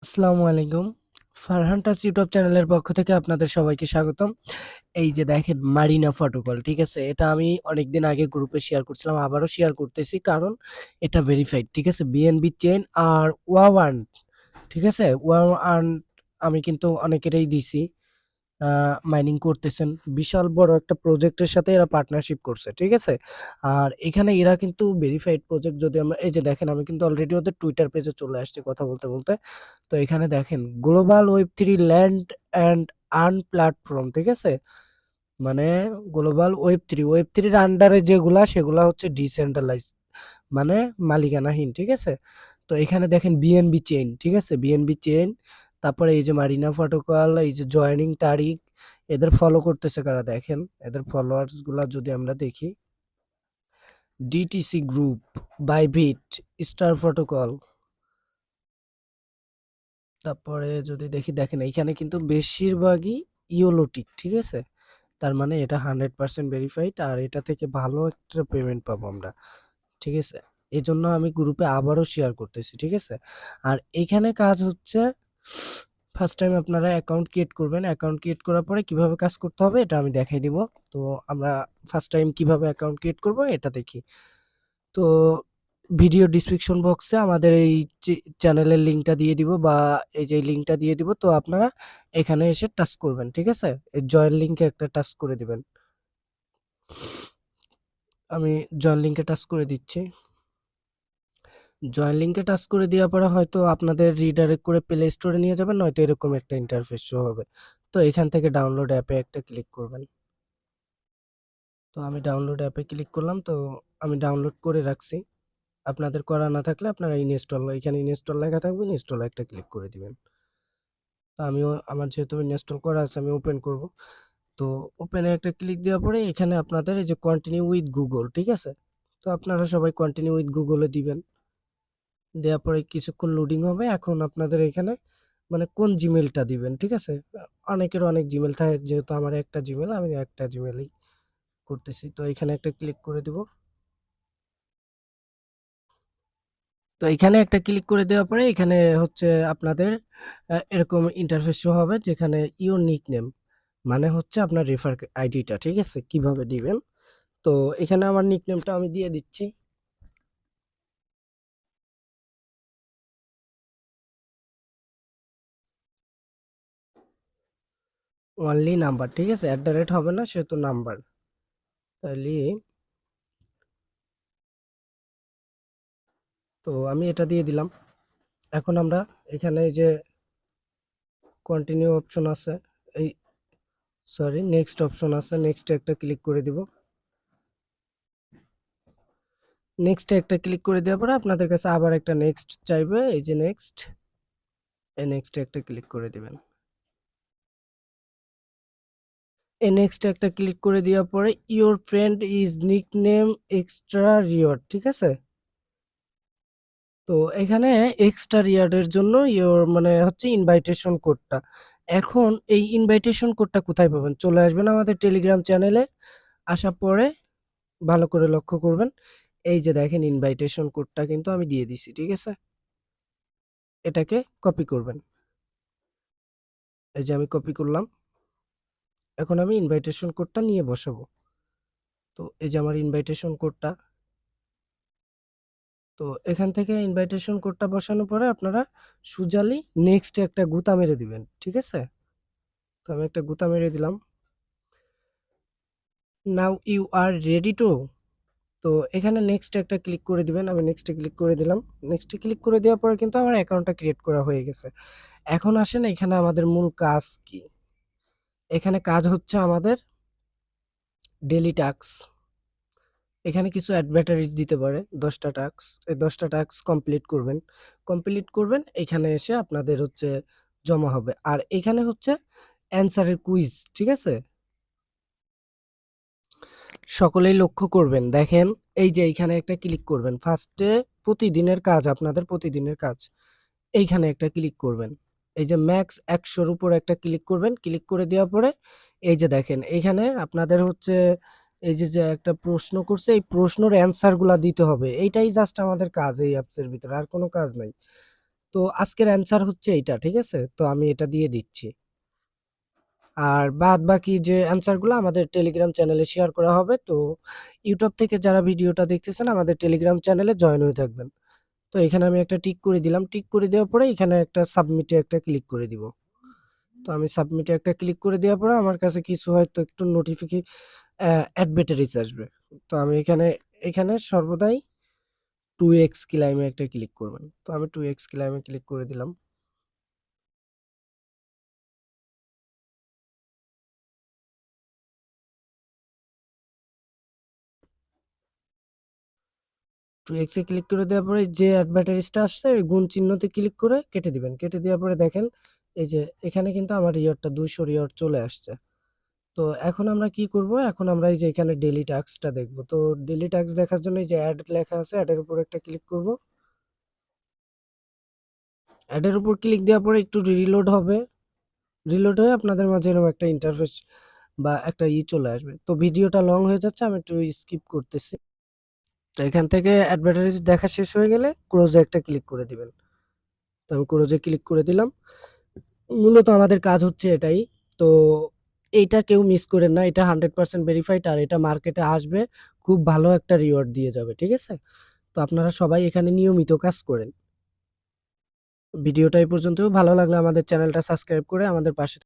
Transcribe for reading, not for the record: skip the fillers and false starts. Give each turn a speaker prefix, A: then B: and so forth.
A: আসসালামু আলাইকুম। Farhan touch YouTube চ্যানেলের পক্ষ থেকে আপনাদের সবাইকে স্বাগতম। এই যে দেখেন মারিনা প্রটোকল, ঠিক আছে? এটা আমি অনেকদিন আগে গ্রুপে শেয়ার করছিলাম, আবারও শেয়ার করতেছি কারণ এটা ভেরিফাইড, ঠিক আছে? বিএনবি চেইন আর ওয়াওয়ার্ন, ঠিক আছে? ওয়াওয়ার্ন আমি কিন্তু অনেকেরই দিছি। মাইনিং করতেছেন। বিশাল বড় একটা প্রজেক্টের সাথে এরা পার্টনারশিপ করছে। ঠিক আছে? আর এখানে এরা কিন্তু ভেরিফাইড প্রজেক্ট, যদি আমরা এই যে দেখেন আমি কিন্তু অলরেডি ওদের টুইটার পেজে চলে আসছি কথা বলতে, বলতে। তো এখানে দেখেন global web 3 land and earn platform, ঠিক আছে? মানে গ্লোবাল ওয়েব 3 এর আন্ডারে যেগুলা সেগুলা হচ্ছে ডিসেন্ট্রালাইজ, মানে মালিকানাহীন, ঠিক আছে? তো এখানে দেখেন বিএনবি চেইন, ঠিক আছে? বিএনবি চেইন, তারপরে এই যে মারিনা প্রটোকল, এই যে জয়েনিং তারিখ, এদের ফলো করতেছে কারা দেখেন, এদের ফলোয়ার্স গুলা যদি আমরা দেখি, DTC group, Bybit, star protocol, তারপরে যদি দেখি দেখেন এইখানে কিন্তু বেশিরভাগই ইওলোটিক, ঠিক আছে? তার মানে এটা 100% ভেরিফাইড আর এটা থেকে ভালো একটা পেমেন্ট পাবো আমরা, ঠিক আছে? এজন্য আমি গ্রুপে আবারও শেয়ার করতেছি, ঠিক আছে? আর এইখানে কাজ হচ্ছে, ফার্স্ট টাইম আপনারা অ্যাকাউন্ট ক্রিয়েট করবেন। অ্যাকাউন্ট ক্রিয়েট করার পরে কিভাবে কাজ করতে হবে এটা আমি দেখাই দিব। তো আমরা ফার্স্ট টাইম কিভাবে অ্যাকাউন্ট ক্রিয়েট করব এটা দেখি। তো ভিডিও ডিসক্রিপশন বক্সে আমাদের এই চ্যানেলের লিঙ্কটা দিয়ে দিব, বা এই যে লিঙ্কটা দিয়ে দিব। তো আপনারা এখানে এসে টাচ করবেন, ঠিক আছে? এই জয়েন লিঙ্কে একটা টাচ করে দিবেন। আমি জয়েন লিঙ্কে টাচ করে দিচ্ছি। জয়েন লিঙ্কে টাচ করে দেওয়ার পরে হয়তো আপনাদের রিডাইরেক্ট করে প্লে স্টোরে নিয়ে যাবেন, নয়তো এরকম একটা ইন্টারফেস শো হবে। তো এখান থেকে ডাউনলোড অ্যাপে একটা ক্লিক করবেন। তো আমি ডাউনলোড অ্যাপে ক্লিক করলাম। তো আমি ডাউনলোড করে রাখছি। আপনাদের করা না থাকলে আপনারা ইনস্টল, এখানে ইনস্টল লেখা থাকবে, ইনস্টল একটা ক্লিক করে দিবেন। তো আমিও, আমার যেহেতু ইনস্টল করা আছে আমি ওপেন করব। তো ওপেনে একটা ক্লিক দেওয়ার পরে এখানে আপনাদের এই যে কন্টিনিউ উইথ গুগল, ঠিক আছে? তো আপনারা সবাই কন্টিনিউ উইথ গুগলে দিবেন। দেওয়ার পরে কিছুক্ষণ লোডিং হবে। এখন আপনাদের এখানে মানে কোন জিমেলটা দিবেন, ঠিক আছে? অনেকের অনেক জিমেল থাকে, যেহেতু আমার একটা জিমেল, আমি একটা জিমেলই করতেছি। তো এখানে একটা ক্লিক করে দিব। তো এখানে একটা ক্লিক করে দেওয়ার পরে এখানে হচ্ছে আপনাদের এরকম ইন্টারফেস শো হবে, যেখানে ইওর নিকনেম, মানে হচ্ছে আপনার রেফার আইডিটা, ঠিক আছে? কিভাবে দিবেন? তো এখানে আমার নিকনেমটা আমি দিয়ে দিচ্ছি, অনলি নাম্বার, ঠিক আছে? হবে না, সেহেতু নাম্বার। তাহলে তো আমি এটা দিয়ে দিলাম। এখন আমরা এখানে এই যে কন্টিনিউ অপশন আছে, এই সরি নেক্সট অপশন আছে, নেক্সট একটা ক্লিক করে দিব। নেক্সট একটা ক্লিক করে দেওয়ার পরে আপনাদের কাছে আবার একটা নেক্সট চাইবে, এই যে নেক্সট, এই নেক্সট একটা ক্লিক করে দিবেন। এই নেক্সট একটা ক্লিক করে দেওয়ার পরে your friend is nickname extra reward, ঠিক আছে? তো এখানে এক্সট্রা রিওয়ার্ডের জন্য ইওর মানে হচ্ছে ইনভাইটেশন কোডটা। এখন এই ইনভাইটেশন কোডটা কোথায় পাবেন? চলে আসবেন আমাদের টেলিগ্রাম চ্যানেলে। আসার পরে ভালো করে লক্ষ্য করবেন, এই যে দেখেন ইনভাইটেশন কোডটা কিন্তু আমি দিয়ে দিছি, ঠিক আছে? এটাকে কপি করবেন। এই যে আমি কপি করলাম। এখন আমি ইনভাইটেশন কোডটা নিয়ে বসাবো। তো এই যে আমার ইনভাইটেশন কোডটা। তো এখান থেকে ইনভাইটেশন কোডটা বসানোর পরে আপনারা সুজালি নেক্সট একটা গুতা মেরে দিবেন, ঠিক আছে? তো আমি একটা গুতা মেরে দিলাম। Now you are ready to. তো এখানে নেক্সট একটা ক্লিক করে দিবেন। আমি নেক্সটে ক্লিক করে দিলাম। নেক্সটে ক্লিক করে দেওয়ার পরে কিন্তু আমার অ্যাকাউন্টটা ক্রিয়েট করা হয়ে গেছে। এখন আসেন এখানে আমাদের মূল কাজ কি? এখানে কাজ হচ্ছে আমাদের ডেইলি টাস্ক। এখানে কিছু অ্যাডভার্টাইজ দিতে পারে 10টা টাস্ক। এই 10টা টাস্ক কমপ্লিট করবেন। কমপ্লিট করবেন, এখানে এসে আপনাদের হচ্ছে জমা হবে। আর এখানে হচ্ছে অ্যান্সারের কুইজ, ঠিক আছে? সকলেই লক্ষ্য করবেন। দেখেন এই যে এইখানে একটা ক্লিক করবেন। ফার্স্টে প্রতিদিনের কাজ, আপনাদের প্রতিদিনের কাজ। এইখানে একটা ক্লিক করবেন। এই যে ম্যাক্স 100 র উপর একটা ক্লিক করবেন। ক্লিক করে দেওয়ার পরে এই যে দেখেন এইখানে আপনাদের হচ্ছে এই যে, যে একটা প্রশ্ন করছে, এই প্রশ্নের অ্যান্সার গুলা দিতে হবে। এইটাই জাস্ট আমাদের কাজ এই অ্যাপস এর ভিতরে, আর কোনো কাজ নাই। তো আজকের অ্যান্সার হচ্ছে এইটা, ঠিক আছে? তো আমি এটা দিয়ে দিচ্ছি। আর বাদবাকি যে অ্যান্সারগুলো আমাদের টেলিগ্রাম চ্যানেলে শেয়ার করা হবে। তো ইউটিউব থেকে যারা ভিডিওটা দেখতেছেন আমাদের টেলিগ্রাম চ্যানেলে জয়েন হয়ে থাকবেন। তো এখানে আমি একটা টিক করে দিলাম। টিক করে দেওয়ার পরে এখানে একটা সাবমিটে একটা ক্লিক করে দিব। তো আমি সাবমিটে একটা ক্লিক করে দেওয়ার পরে আমার কাছে কিছু হয়তো একটু অ্যাডভার্টাইজ আসবে। তো আমি এখানে সর্বদাই 2x ক্লাইমে একটা ক্লিক করবেন। তো আমি 2x ক্লাইমে ক্লিক করে দিলাম। 2x এ ক্লিক করে দেওয়ার পরে যে অ্যাডভার্টাইজটা আসছে এই গুণ চিহ্নতে ক্লিক করে কেটে দিবেন। কেটে দেওয়ার পরে দেখেন এই যে এখানে কিন্তু আমার রিওয়ার্ডটা 200 রিওয়ার্ড চলে আসছে। তো এখন আমরা কি করব? এখন আমরা এই যে এখানে ডেইলি টাস্কটা দেখব। তো ডেইলি টাস্ক দেখার জন্য এই যে অ্যাড লেখা আছে, অ্যাডের উপর একটা ক্লিক করব। অ্যাডের উপর ক্লিক দেওয়ার পরে একটু রিলোড হবে। রিলোড হয়ে আপনাদের মাঝে এরকম একটা ইন্টারফেস বা একটা চলে আসবে। তো ভিডিওটা লং হয়ে যাচ্ছে, আমি একটু স্কিপ করতেছি। তো এখান থেকে অ্যাডভার্টাইজ দেখা শেষ হয়ে গেলে ক্লোজে একটা ক্লিক করে দিবেন। তো আমি ক্লোজে ক্লিক করে দিলাম। মূলত আমাদের কাজ হচ্ছে এটাই। তো এইটা কেউ মিস করেন না। এটা 100% ভেরিফাইড আর এটা মার্কেটে আসবে। খুব ভালো একটা রিওয়ার্ড দিয়ে যাবে। ঠিক আছে? তো আপনারা সবাই এখানে নিয়মিত কাজ করেন। ভিডিওটা এই পর্যন্তই। ভালো লাগলে আমাদের চ্যানেলটা সাবস্ক্রাইব করে আমাদের পাশে